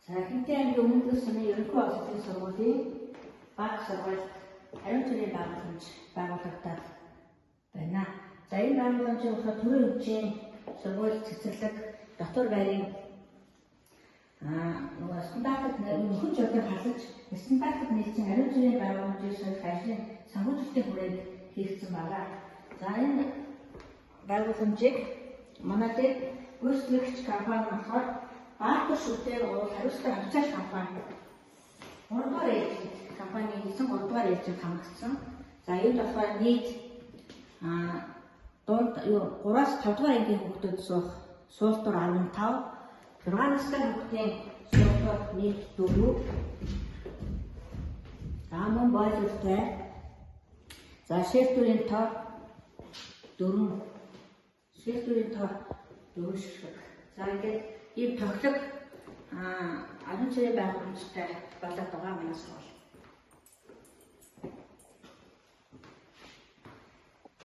За Хинтээ аймгийн Өмнөд Сумын ерөнхий боловсролын сургуулийн бага сургуульд ариун цэврийн байгууламж байгуулагдаад байна. За энэ байгууламжийн болохоор төрийн хэмжээний сургууль цэцэрлэг дотор байрын стандартад нөхөж явдаг халж стандартад нийцсэн ариун цэврийн байгууламжийг сольих ажлын санхүүжилтийн хүрээнд хийгдсэн байна. За энэ байгууламжийг манай дээр гүйцэтгэгч компани болохоор Баатар шүтээр хариуцлага хавцааш компани 3 дугаар ээлжид компани хийсэн 3 дугаар ээлжид хамгаалсан. За энэ болохоор нийт дунд 3-аас 5 дугаар ангийн хүүхдүүд суух суултуур 15, 6 настай хүүхдийн суултуур нийт 4. За мөн бойлертай. За шилтүүрийн тоо 4. Шилтүүрийн тоо 4 шиг. За ингээд ийм тоглог ариун цэврийн байгууламжтай болоод байгаа манай сургууль.